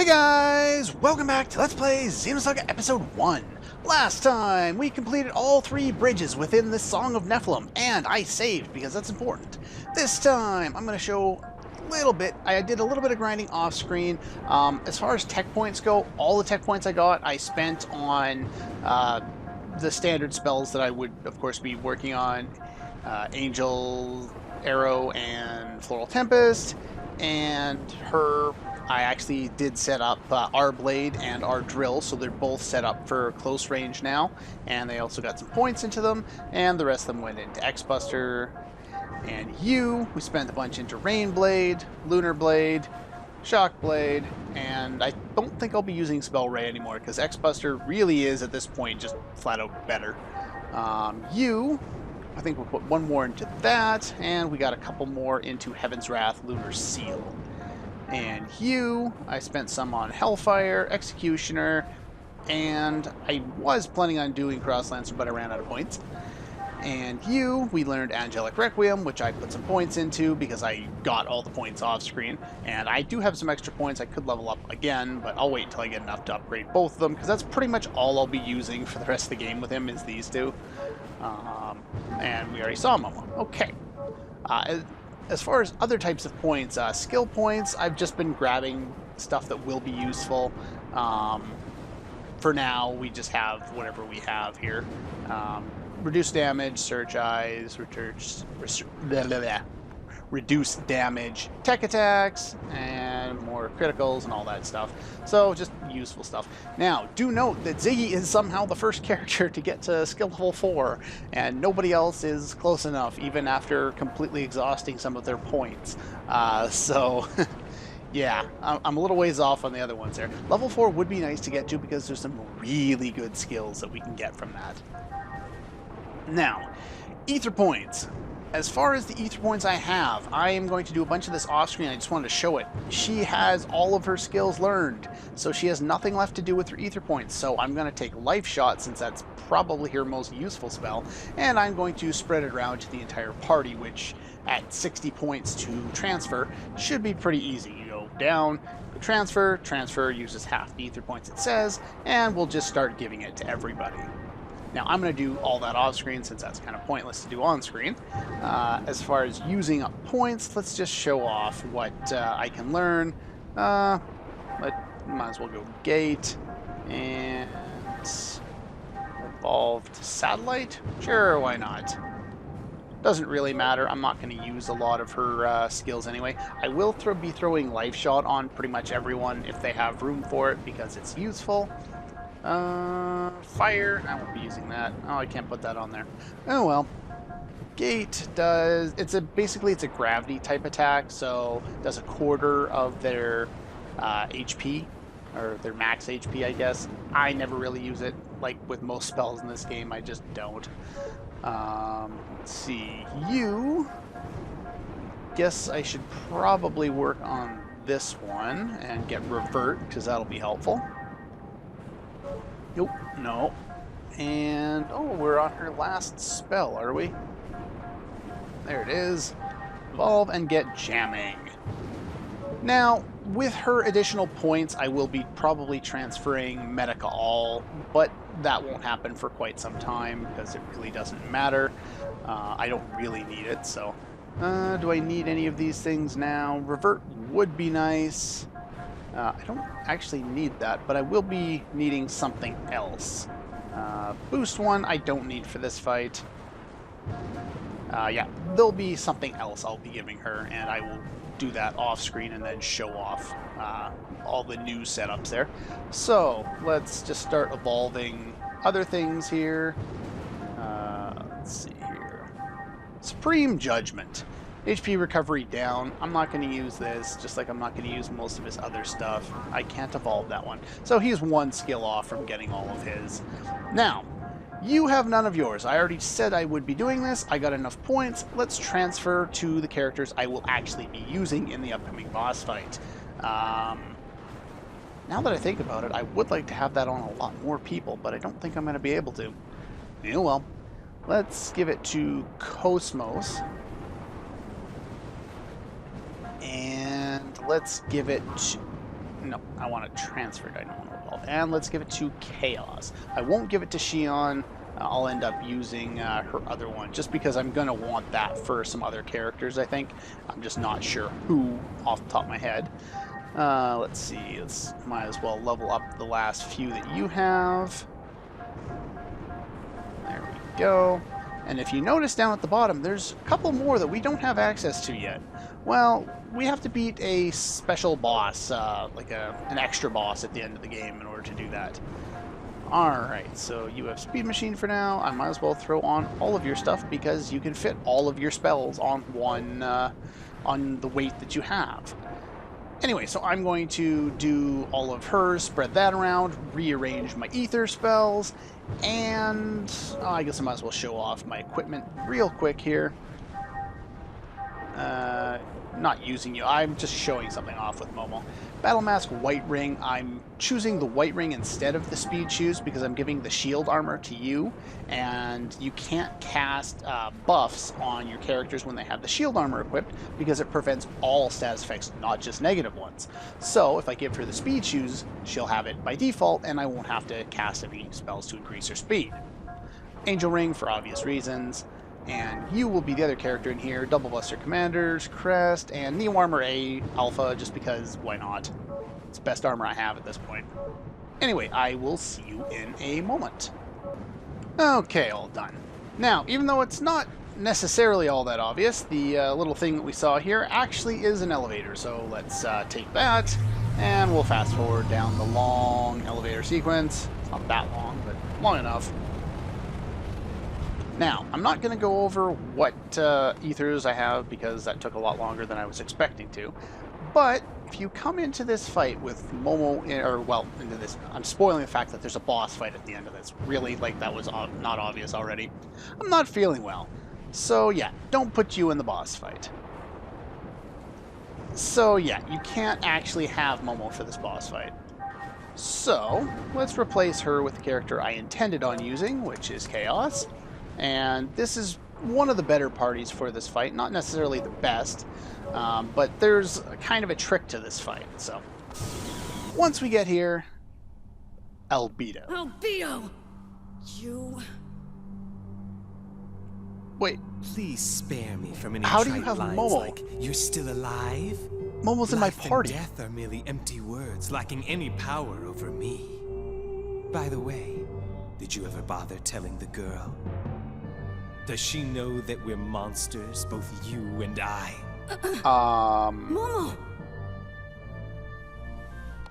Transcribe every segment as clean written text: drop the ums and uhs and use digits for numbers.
Hey guys! Welcome back to Let's Play Xenosaga Episode 1. Last time, we completed all 3 bridges within the Song of Nephilim, and I saved because that's important. This time, I'm going to show a little bit. I did a little bit of grinding off-screen. As far as tech points go, all the tech points I got, I spent on the standard spells that I would, of course, be working on. Angel, Arrow, and Floral Tempest, and her... I actually did set up our blade and our drill, so they're both set up for close range now, and they also got some points into them, and the rest of them went into X-Buster. And we spent a bunch into Rain Blade, Lunar Blade, Shock Blade, and I don't think I'll be using Spell Ray anymore, because X-Buster really is, at this point, just flat out better. I think we'll put one more into that, and we got a couple more into Heaven's Wrath, Lunar Seal. And I spent some on Hellfire, Executioner, and I was planning on doing Cross Lancer, but I ran out of points. And we learned Angelic Requiem, which I put some points into because I got all the points off screen. And I do have some extra points I could level up again, but I'll wait until I get enough to upgrade both of them, because that's pretty much all I'll be using for the rest of the game with him is these two. And we already saw Momo. Okay. As far as other types of points, skill points, I've just been grabbing stuff that will be useful. For now, we just have whatever we have here. Reduce damage, Search Eyes, reduce damage, tech attacks, and more criticals and all that stuff. So just useful stuff. Now, do note that Ziggy is somehow the first character to get to skill level 4, and nobody else is close enough, even after completely exhausting some of their points. Yeah, I'm a little ways off on the other ones there. Level 4 would be nice to get to because there's some really good skills that we can get from that. Now, Ether Points. As far as the Ether Points I have, I am going to do a bunch of this off-screen. I just wanted to show it. She has all of her skills learned, so she has nothing left to do with her Ether Points. So I'm going to take Life Shot, since that's probably her most useful spell, and I'm going to spread it around to the entire party, which at 60 points to transfer should be pretty easy. You go down, transfer, uses half the Ether Points it says, and we'll just start giving it to everybody. Now, I'm going to do all that off-screen since that's kind of pointless to do on-screen. As far as using up points, let's just show off what I can learn. Might as well go Gate and Evolved Satellite. Sure, why not? Doesn't really matter. I'm not going to use a lot of her skills anyway. I will be throwing Life Shot on pretty much everyone if they have room for it because it's useful. Fire, I won't be using that. Oh, I can't put that on there. Oh well. Gate does, basically it's a gravity type attack, so does a quarter of their HP, or their max HP, I guess. I never really use it, like with most spells in this game, I just don't. Let's see, guess I should probably work on this one and get Revert, because that'll be helpful. Nope, no. And, oh, we're on her last spell, are we? There it is. Evolve and get Jamming. Now, with her additional points, I will be probably transferring Medica All, but that won't happen for quite some time because it really doesn't matter. I don't really need it, so... do I need any of these things now? Revert would be nice. I don't actually need that, but I will be needing something else. Boost one I don't need for this fight. Yeah, there'll be something else I'll be giving her, and I will do that off screen and then show off all the new setups there. So, let's just start evolving other things here. Let's see here. Supreme Judgment. HP recovery down. I'm not going to use this, just like I'm not going to use most of his other stuff. I can't evolve that one. So he's one skill off from getting all of his. Now, you have none of yours. I already said I would be doing this. I got enough points. Let's transfer to the characters I will actually be using in the upcoming boss fight. Now that I think about it, I would like to have that on a lot more people, but I don't think I'm going to be able to. Yeah, well, let's give it to KOS-MOS. And let's give it No, I want it transferred. I don't want to evolve. And let's give it to Chaos. I won't give it to Shion. I'll end up using her other one, just because I'm going to want that for some other characters, I think. I'm just not sure who off the top of my head. Let's see. Might as well level up the last few that you have. There we go. And if you notice down at the bottom, there's a couple more that we don't have access to yet. Well, we have to beat a special boss, like an extra boss at the end of the game in order to do that. Alright, so you have Speed Machine for now. I might as well throw on all of your stuff because you can fit all of your spells on one, on the weight that you have. Anyway, so I'm going to do all of hers, spread that around, rearrange my ether spells, and I guess I might as well show off my equipment real quick here. Not using you, I'm just showing something off with Momo. Battle Mask White Ring, I'm choosing the White Ring instead of the Speed Shoes because I'm giving the shield armor to you, and you can't cast buffs on your characters when they have the shield armor equipped because it prevents all status effects, not just negative ones. So if I give her the Speed Shoes, she'll have it by default, and I won't have to cast any spells to increase her speed. Angel Ring for obvious reasons. And you will be the other character in here, Double Buster Commander's Crest, and Neo Armor A Alpha, just because, why not? It's the best armor I have at this point. Anyway, I will see you in a moment. Okay, all done. Now, even though it's not necessarily all that obvious, the little thing that we saw here actually is an elevator, so let's take that, and we'll fast forward down the long elevator sequence. It's not that long, but long enough. Now, I'm not going to go over what ethers I have because that took a lot longer than I was expecting to. But if you come into this fight with Momo, into this, I'm spoiling the fact that there's a boss fight at the end of this. Really, like that was not obvious already. I'm not feeling well. So yeah, don't put you in the boss fight. So yeah, you can't actually have Momo for this boss fight. So, let's replace her with the character I intended on using, which is Chaos. And this is one of the better parties for this fight. Not necessarily the best, but there's kind of a trick to this fight. So, once we get here, Albedo. Albedo! You... Wait. Please spare me from any How do you trite have lines Momo? like, "You're still alive"? Momo's in my Life party. and death are merely empty words, lacking any power over me. By the way, did you ever bother telling the girl? Does she know that we're monsters, both you and I? Momo!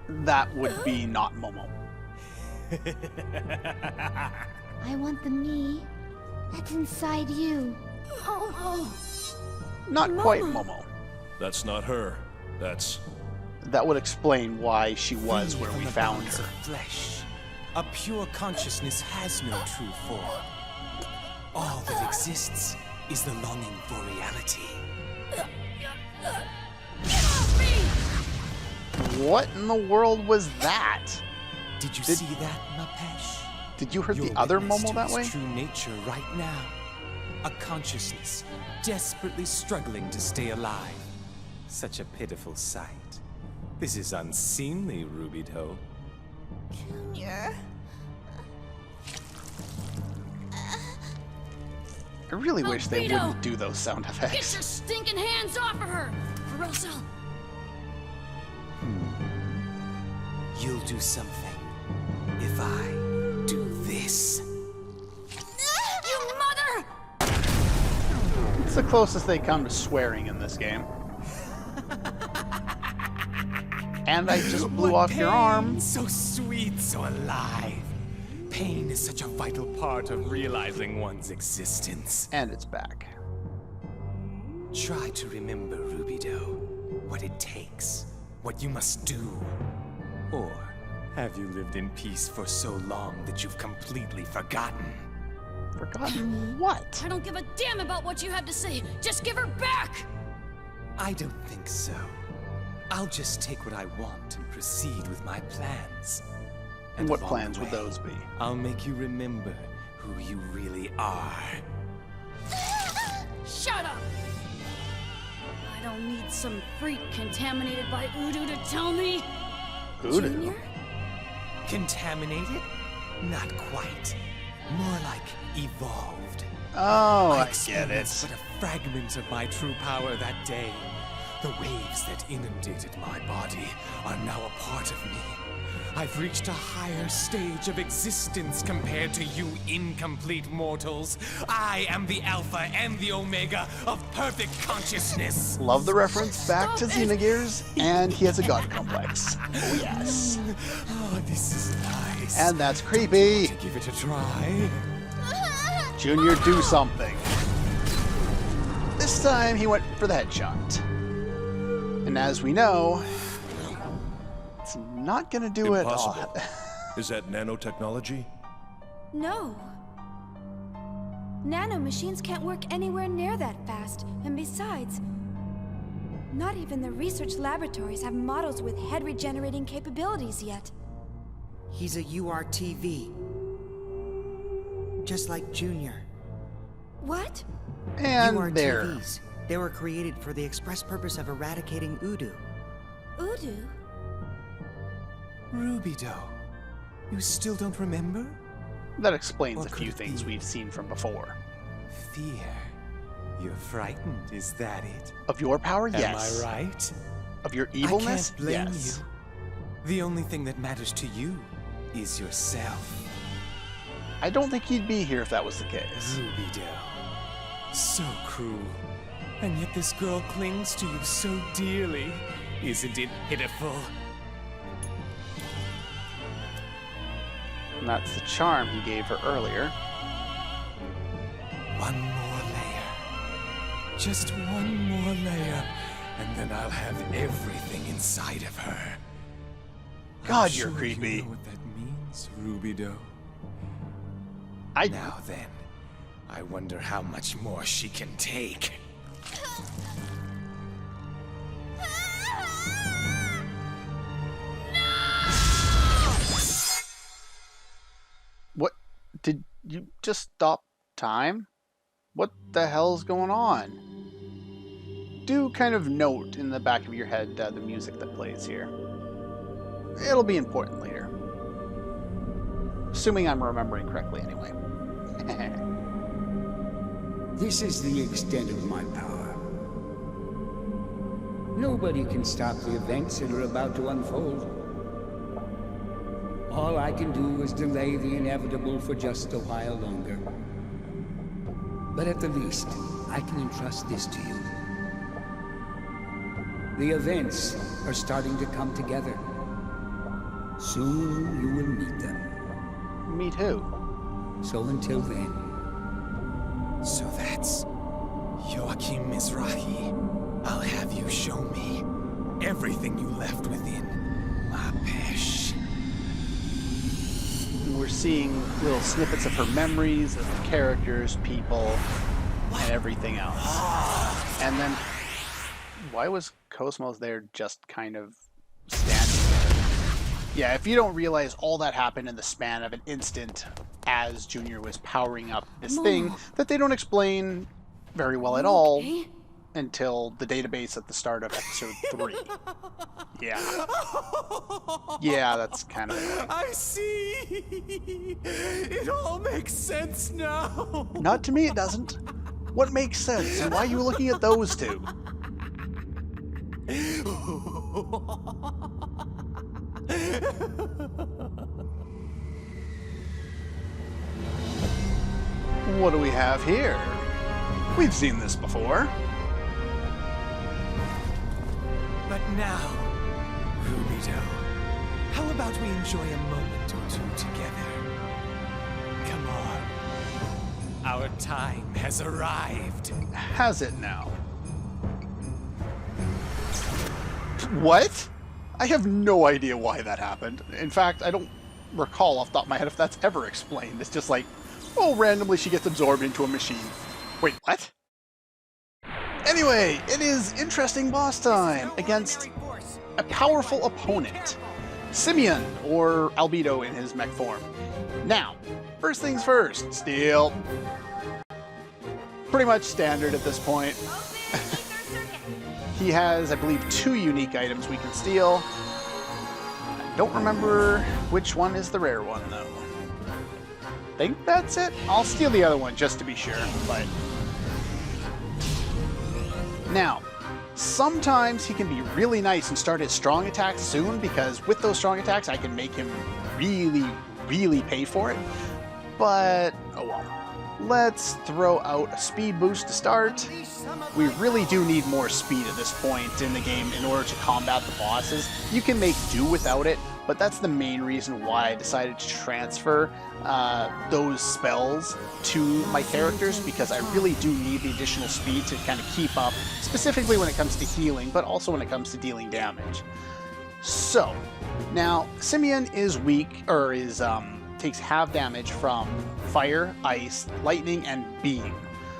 That would be not Momo. I want the me that's inside you. Momo! Not quite Momo. That's not her. That's... That would explain why she was Free where from we the found bonds her. of flesh, a pure consciousness has no true form. All that exists is the longing for reality. Get off me! What in the world was that? Did you see that, Mapesh? Did you hurt You're the other witness Momo to that his way? true nature right now. A consciousness desperately struggling to stay alive. Such a pitiful sight. This is unseemly, Ruby-Toe. Junior. I really wish they Albedo! wouldn't do those sound Get effects. your stinking hands off of her! Or else I'll... You'll do something if I do this. You mother! It's the closest they come to swearing in this game. And I just blew What off your pain, arm. So sweet, so alive. Pain is such a vital part of realizing one's existence. And it's back. Try to remember, Ruby-Doe, what it takes, what you must do. Or have you lived in peace for so long that you've completely forgotten? Forgotten what? I don't give a damn about what you have to say! Just give her back! I don't think so. I'll just take what I want and proceed with my plans. And what along plans the would way, those be? I'll make you remember who you really are. Shut up! I don't need some freak contaminated by Udu to tell me. Voodoo. Junior? Contaminated? Not quite. More like evolved. Oh, I get experienced it. but a fragment of my true power that day. The waves that inundated my body are now a part of me. I've reached a higher stage of existence compared to you incomplete mortals. I am the Alpha and the Omega of perfect consciousness. Love the reference back to Xenogears, and he has a god complex. Oh, yes. Oh, this is nice. And that's creepy. To give it a try. Junior, do something. This time he went for the headshot. And as we know, it's not gonna do Impossible. it all. Is that nanotechnology? No. Nano machines can't work anywhere near that fast. And besides, not even the research laboratories have models with head regenerating capabilities yet. He's a URTV. Just like Junior. What? And there. URTVs. They were created for the express purpose of eradicating Udu. Udu? Rubido, you still don't remember? That explains Or a could few it things be? we've seen from before. Fear. You're frightened, is that it? Of your power, Am yes. I right? Of your evilness, I can't blame yes. you. The only thing that matters to you is yourself. I don't think he'd be here if that was the case. Rubido. So cruel. And yet this girl clings to you so dearly. Isn't it pitiful? And that's the charm he gave her earlier. One more layer. Just one more layer. And then I'll have everything inside of her. God, I'm you're sure creepy. You know what that means, Rubido. I Now then, I wonder how much more she can take. What? Did you just stop time? What the hell's going on? Do kind of note in the back of your head the music that plays here. It'll be important later. Assuming I'm remembering correctly anyway. This is the extent of my power. Nobody can stop the events that are about to unfold. All I can do is delay the inevitable for just a while longer. But at the least, I can entrust this to you. The events are starting to come together. Soon you will meet them. Meet who? So until then, So that's Joachim Mizrahi. I'll have you show me everything you left within my pesh. We're seeing little snippets of her memories, of the characters, people, and everything else. And then, why was KOS-MOS there just kind of standing there? Yeah, if you don't realize all that happened in the span of an instant as Junior was powering up this thing that they don't explain very well at all Okay. until the database at the start of episode 3. Yeah. Yeah, that's kind of... I see! It all makes sense now! Not to me, it doesn't. What makes sense, and why are you looking at those two? What do we have here? We've seen this before. But now, Rubido, how about we enjoy a moment or two together? Come on. Our time has arrived. Has it now? What? I have no idea why that happened. In fact, I don't recall off the top of my head if that's ever explained. It's just like, oh, randomly she gets absorbed into a machine. Wait, what? Anyway, it is interesting boss time against a powerful opponent. Simeon, or Albedo in his mech form. Now, first things first, steal. Pretty much standard at this point. He has, I believe, 2 unique items we can steal. Don't remember which one is the rare one, though. Think that's it? I'll steal the other one just to be sure, but... Now, sometimes he can be really nice and start his strong attacks soon, because with those strong attacks I can make him really, really pay for it. But, oh well. Let's throw out a speed boost to start. We really do need more speed at this point in the game in order to combat the bosses. You can make do without it, but that's the main reason why I decided to transfer those spells to my characters, because I really do need the additional speed to kind of keep up, specifically when it comes to healing, but also when it comes to dealing damage. So, now, Simeon is weak, or takes half damage from fire, ice, lightning, and beam.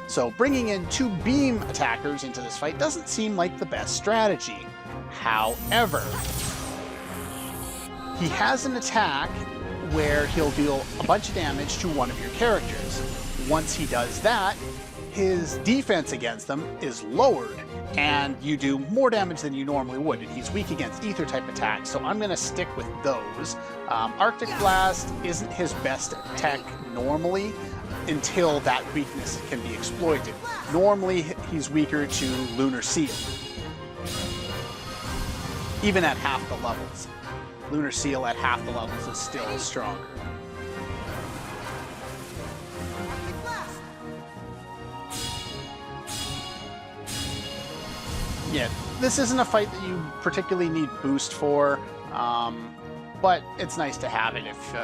So bringing in 2 beam attackers into this fight doesn't seem like the best strategy. However, he has an attack where he'll deal a bunch of damage to one of your characters. Once he does that, his defense against them is lowered, and you do more damage than you normally would, and he's weak against ether type attacks, so I'm going to stick with those. Arctic Blast isn't his best tech normally until that weakness can be exploited. Normally he's weaker to Lunar Seal, even at half the levels. Lunar Seal at half the levels is still stronger. Yeah, this isn't a fight that you particularly need boost for, but it's nice to have it if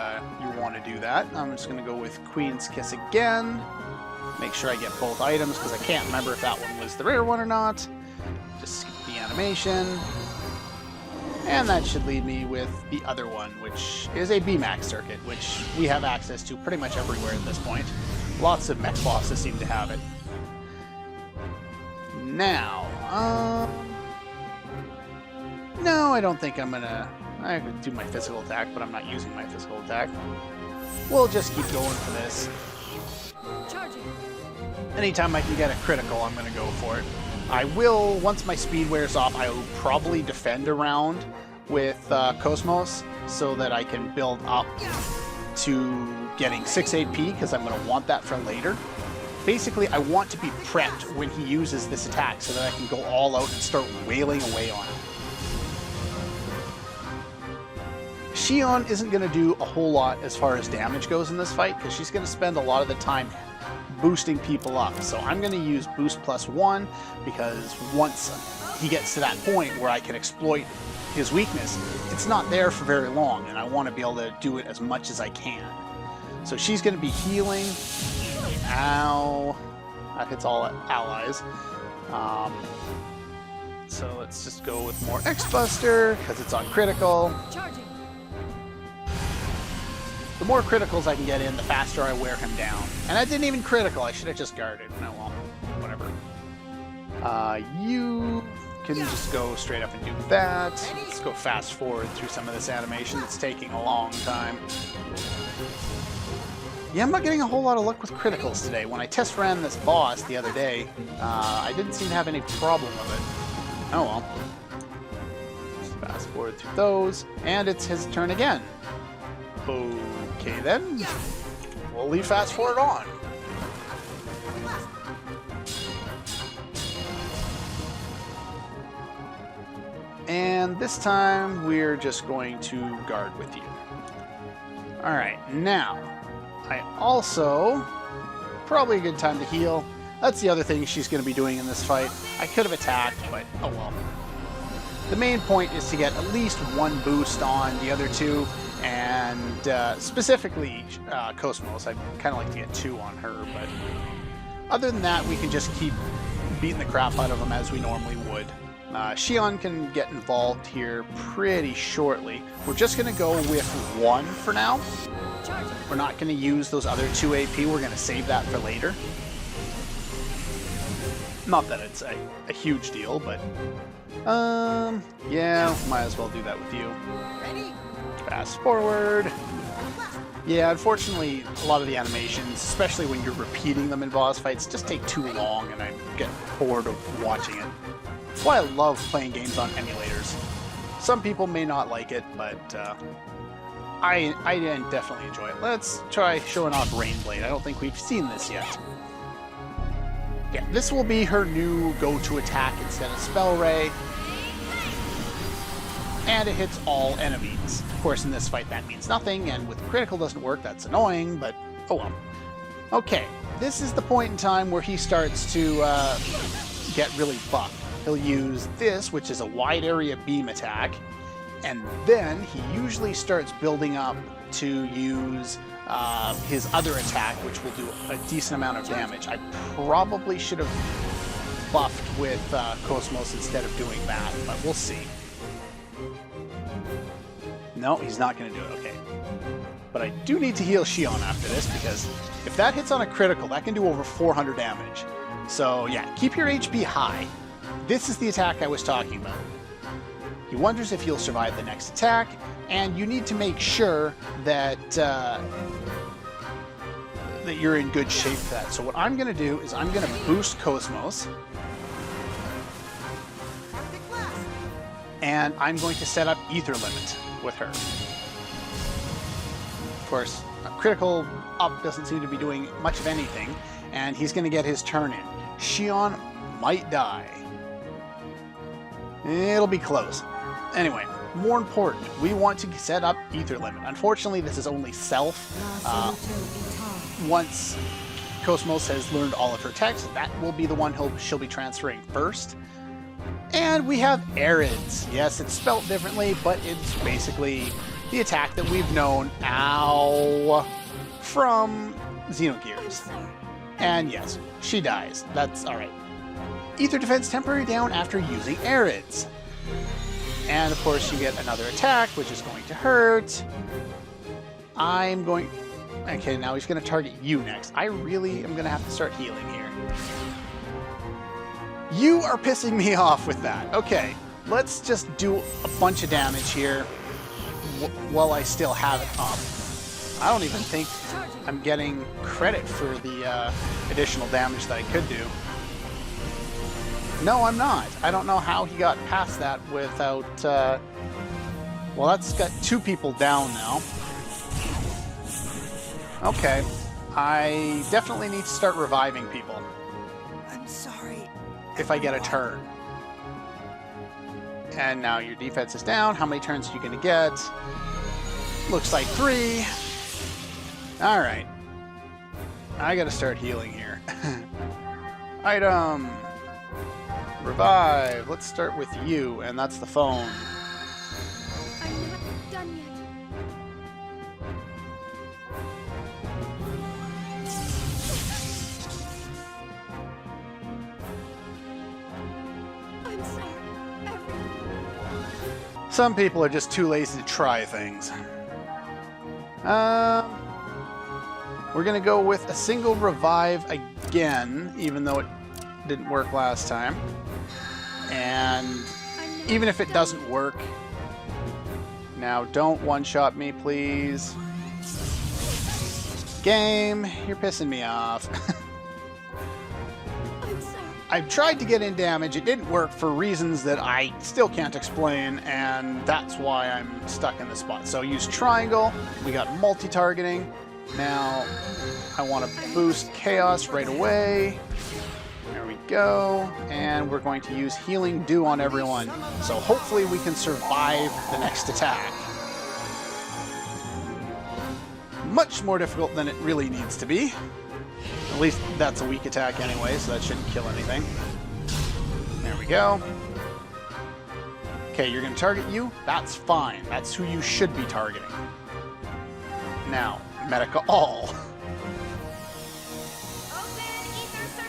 you want to do that. I'm just going to go with Queen's Kiss again. Make sure I get both items, because I can't remember if that one was the rare one or not. Just skip the animation. And that should leave me with the other one, which is a BMAX circuit, which we have access to pretty much everywhere at this point. Lots of mech bosses seem to have it. Now, no, I don't think I'm gonna... I could do my physical attack, but I'm not using my physical attack. We'll just keep going for this. Charging. Anytime I can get a critical, I'm gonna go for it. I will, once my speed wears off, I will probably defend a round with KOS-MOS so that I can build up to getting 6 AP, because I'm going to want that for later. Basically, I want to be prepped when he uses this attack so that I can go all out and start wailing away on him. Shion isn't going to do a whole lot as far as damage goes in this fight, because she's going to spend a lot of the time boosting people up. So I'm going to use boost +1, because once he gets to that point where I can exploit his weakness, it's not there for very long, and I want to be able to do it as much as I can. So she's going to be healing. Ow. That hits all allies. So let's just go with more X-Buster, because it's on critical. Charging. The more criticals I can get in, the faster I wear him down. And I didn't even critical. I should have just guarded. No, well, whatever. You can just go straight up and do that. Let's go fast forward through some of this animation. It's taking a long time. Yeah, I'm not getting a whole lot of luck with criticals today. When I test ran this boss the other day, I didn't seem to have any problem with it. Oh well. Just fast forward through those. And it's his turn again. Okay then, we'll leave fast forward on. And this time we're just going to guard with you. Alright, now, I also, probably a good time to heal. That's the other thing she's going to be doing in this fight. I could have attacked, but oh well. The main point is to get at least one boost on the other two. And specifically KOS-MOS, I'd kind of like to get 2 on her, but other than that, we can just keep beating the crap out of them as we normally would. Shion can get involved here pretty shortly. We're just going to go with 1 for now. We're not going to use those other 2 AP, we're going to save that for later. Not that it's a huge deal, but yeah, might as well do that with you. Ready? Fast forward. Yeah, unfortunately, a lot of the animations, especially when you're repeating them in boss fights, just take too long, and I get bored of watching it. That's why I love playing games on emulators. Some people may not like it, but I definitely enjoy it. Let's try showing off Rainblade. I don't think we've seen this yet. Yeah, this will be her new go-to attack instead of Spell Ray. And it hits all enemies. Of course, in this fight that means nothing, and with critical doesn't work, that's annoying, but oh well. Okay, this is the point in time where he starts to get really buffed. He'll use this, which is a wide area beam attack, and then he usually starts building up to use his other attack, which will do a decent amount of damage. I probably should have buffed with KOS-MOS instead of doing that, but we'll see. No, he's not going to do it. Okay. But I do need to heal Xion after this, because if that hits on a critical, that can do over 400 damage. So yeah, keep your HP high. This is the attack I was talking about. He wonders if you'll survive the next attack, and you need to make sure that that you're in good shape for that. So what I'm going to do is I'm going to boost KOS-MOS, and I'm going to set up Ether Limit with her. Of course, a critical up doesn't seem to be doing much of anything, and he's going to get his turn in. Xion might die. It'll be close. Anyway, more important, we want to set up Ether Limit. Unfortunately, this is only self. Once KOS-MOS has learned all of her techs, that will be the one she'll be transferring first. And we have Arids. Yes, it's spelt differently, but it's basically the attack that we've known, from Xenogears. And yes, she dies. That's alright. Ether defense temporary down after using Arids. And of course you get another attack, which is going to hurt. Okay, now he's going to target you next. I really am going to have to start healing here. You are pissing me off with that. Okay, let's just do a bunch of damage here while I still have it up. I don't even think I'm getting credit for the additional damage that I could do. No, I'm not. I don't know how he got past that without... well, that's got 2 people down now. Okay. I definitely need to start reviving people. I'm sorry. If I get a turn. And now your defense is down. How many turns are you going to get? Looks like 3. Alright. I gotta start healing here. Item. Revive. Let's start with you, and that's the phone. I'm not done yet. I'm sorry, everyone. Some people are just too lazy to try things. We're gonna go with a single revive again, even though it didn't work last time. And even if it doesn't work, now don't one-shot me, please. Game, you're pissing me off. I'm sorry. I've tried to get in damage, it didn't work for reasons that I still can't explain, and that's why I'm stuck in this spot. So use triangle, we got multi-targeting. Now, I want to boost Chaos right away. There we go. And we're going to use Healing Dew on everyone. So hopefully we can survive the next attack. Much more difficult than it really needs to be. At least that's a weak attack anyway, so that shouldn't kill anything. There we go. Okay, you're going to target you? That's fine. That's who you should be targeting. Now, Medica all.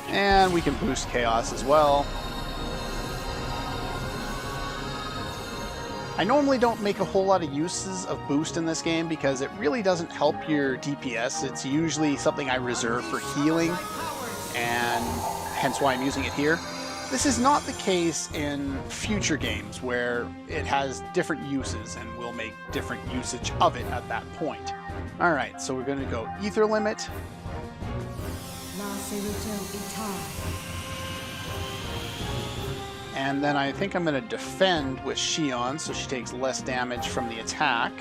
And we can boost Chaos as well. I normally don't make a whole lot of uses of boost in this game because it really doesn't help your DPS. It's usually something I reserve for healing, and hence why I'm using it here. This is not the case in future games where it has different uses and we'll make different usage of it at that point. Alright, so we're going to go Ether Limit. And then I think I'm going to defend with Shion, so she takes less damage from the attack.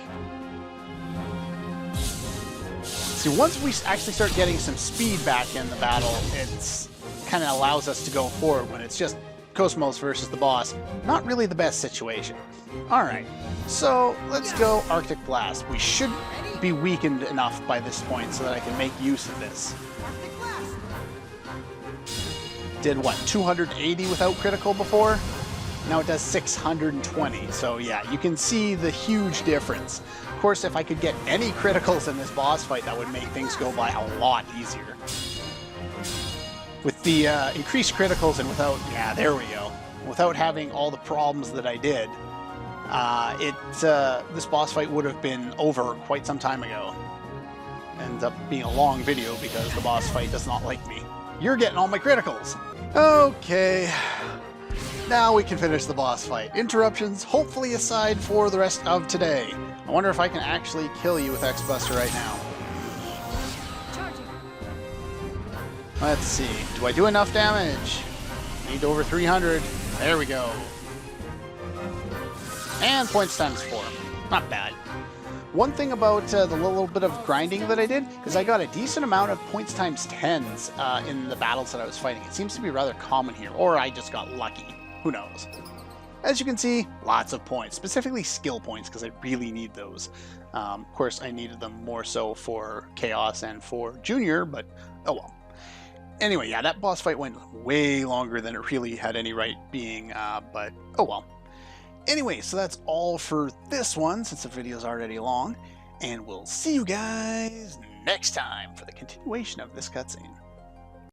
See, once we actually start getting some speed back in the battle, it's kind of allows us to go forward. When it's just KOS-MOS versus the boss, not really the best situation. Alright, so let's go Arctic Blast. We should be weakened enough by this point so that I can make use of this. Did what, 280 without critical before? Now it does 620, so yeah, you can see the huge difference. Of course, if I could get any criticals in this boss fight, that would make things go by a lot easier. With the increased criticals and without, yeah, there we go, without having all the problems that I did, this boss fight would have been over quite some time ago. Ends up being a long video because the boss fight does not like me. You're getting all my criticals! Okay, now we can finish the boss fight. Interruptions hopefully aside for the rest of today. I wonder if I can actually kill you with X-Buster right now. Let's see, do I do enough damage? Need over 300. There we go. And points times 4. Not bad. One thing about the little bit of grinding that I did is I got a decent amount of points times 10s in the battles that I was fighting. It seems to be rather common here, or I just got lucky. Who knows? As you can see, lots of points, specifically skill points, because I really need those. Of course, I needed them more so for Chaos and for Junior, but oh well. Anyway, yeah, that boss fight went way longer than it really had any right being, but oh well. Anyway, so that's all for this one, since the video's already long, and we'll see you guys next time for the continuation of this cutscene.